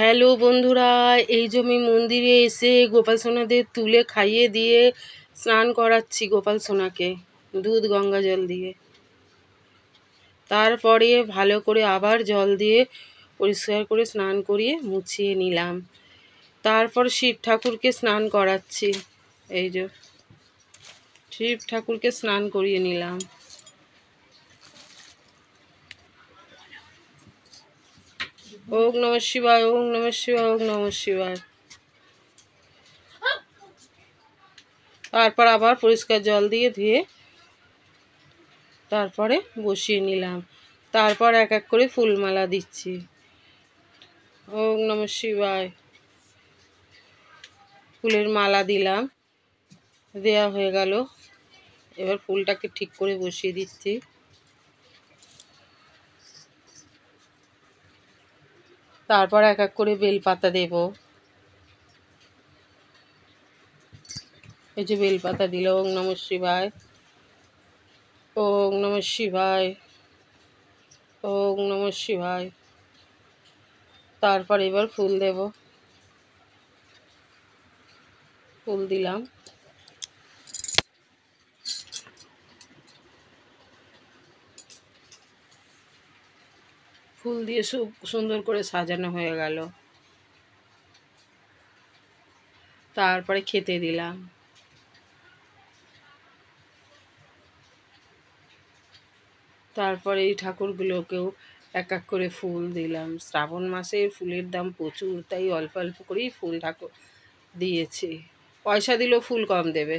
Hello বন্ধুরা, এই যে আমি মন্দিরে এসে গোপাল সোনাদের তুলে খাইয়ে দিয়ে স্নান করাচ্ছি গোপাল সোনাকে দুধ গঙ্গা জল দিয়ে। তারপরে ভালো করে আবার জল দিয়ে পরিষ্কার করে স্নান করিয়ে মুছিয়ে নিলাম। তারপর শিব ঠাকুরকে স্নান করাচ্ছি। এই যে শিব ঠাকুরকে স্নান করিয়ে নিলাম। ওম নমঃ শিবায়, ওম নমঃ শিবায়, ওম নমঃ শিবায়। তারপর আবার পরিষ্কার জল দিয়ে ধুয়ে তারপরে বসিয়ে নিলাম। তারপর এক এক করে ফুলমালা দিচ্ছি। ওম নমঃ শিবায়। ফুলের মালা দিলাম, দেয়া হয়ে গেল। এবার ফুলটাকে ঠিক করে বসিয়ে দিচ্ছি। তারপর এক এক করে বেলপাতা দেব। এই যে বেলপাতা দিল। ওম নমঃ শিবায়, ওম নমঃ শিবায়, ওম নমঃ শিবায়। তারপর এবার ফুল দেব। ফুল দিলাম। ফুল দিয়ে সুন্দর করে সাজানো হয়ে গেল। তারপরে খেতে দিলাম। তারপরে এই ঠাকুরগুলোকেও এক এক করে ফুল দিলাম। শ্রাবণ মাসে ফুলের দাম প্রচুর, তাই অল্প অল্প করেই ফুল ঠাকুর দিয়েছি। পয়সা দিলেও ফুল কম দেবে।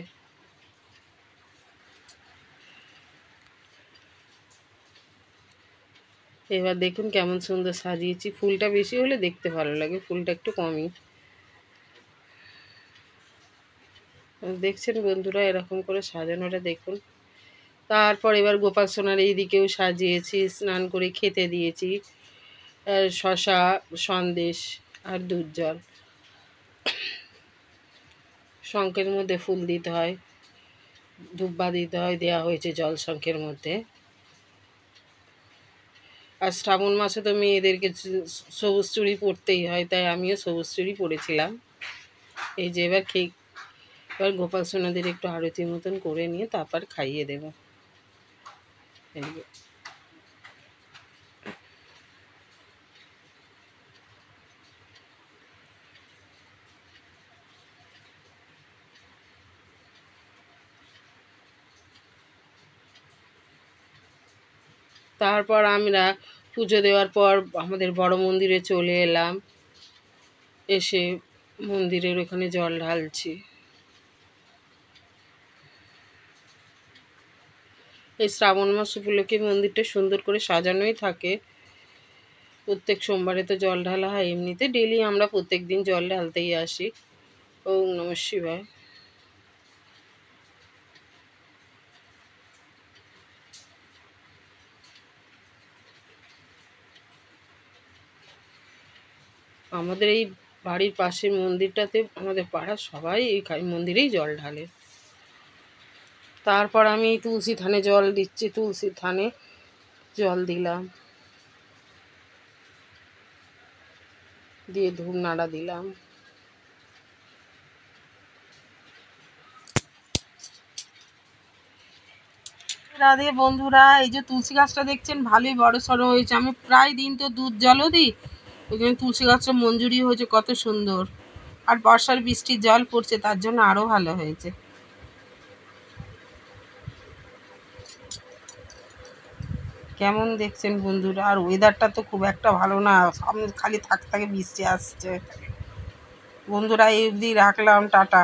এবার দেখুন কেমন সুন্দর সাজিয়েছি। ফুলটা বেশি হলে দেখতে ভালো লাগে, ফুলটা একটু কমই। দেখছেন বন্ধুরা, এরকম করে সাজানোটা দেখুন। তারপর এবার গোপাল সোনার এই দিকেও সাজিয়েছি, স্নান করে খেতে দিয়েছি। শশা, সন্দেশ আর দুধ জল। শঙ্খের মধ্যে ফুল দিতে হয়, ধূপবা দিতে হয়, দেওয়া হয়েছে জল শঙ্খের মধ্যে। আর শ্রাবণ মাসে তো মেয়েদেরকে সবুজ চুড়ি পরতেই হয়, তাই আমিও সবুজ চুড়ি পরেছিলাম। এই যে এবার গোপাল সোনাদের একটু আরতি মতন করে নিয়ে তারপর খাইয়ে দেব। এই যে তারপর আমরা পুজো দেওয়ার পর আমাদের বড় মন্দিরে চলে এলাম। এসে মন্দিরের ওখানে জল ঢালছি। এই শ্রাবণ মাস উপলক্ষে মন্দিরটা সুন্দর করে সাজানোই থাকে। প্রত্যেক সোমবারে তো জল ঢালা হয়, এমনিতে ডেলি আমরা প্রত্যেক দিন জল ঢালতেই আসি। ওম নমঃ শিবায়। আমাদের এই বাড়ির পাশের মন্দিরটাতে আমাদের পাড়ার সবাই এই মন্দিরেই জল ঢালে। তারপর আমি তুলসী থানে জল দিচ্ছি। তুলসী থানে জল দিলাম, দিয়ে ধূপ নাড়া দিলাম। রাধে বন্ধুরা, এই যে তুলসী গাছটা দেখছেন ভালোই বড় সড়ো হয়েছে। আমি প্রায় দিন তো দুধ জলও দিই, ওই জন্য তুলসী গাছটা মঞ্জুরি হয়েছে কত সুন্দর। আর বর্ষার বৃষ্টির জল পড়ছে, তার জন্য আরও ভালো হয়েছে। কেমন দেখছেন বন্ধুরা? আর ওয়েদারটা তো খুব একটা ভালো না, সামনে খালি থাকে বৃষ্টি আসছে। বন্ধুরা এই অবধি রাখলাম, টাটা।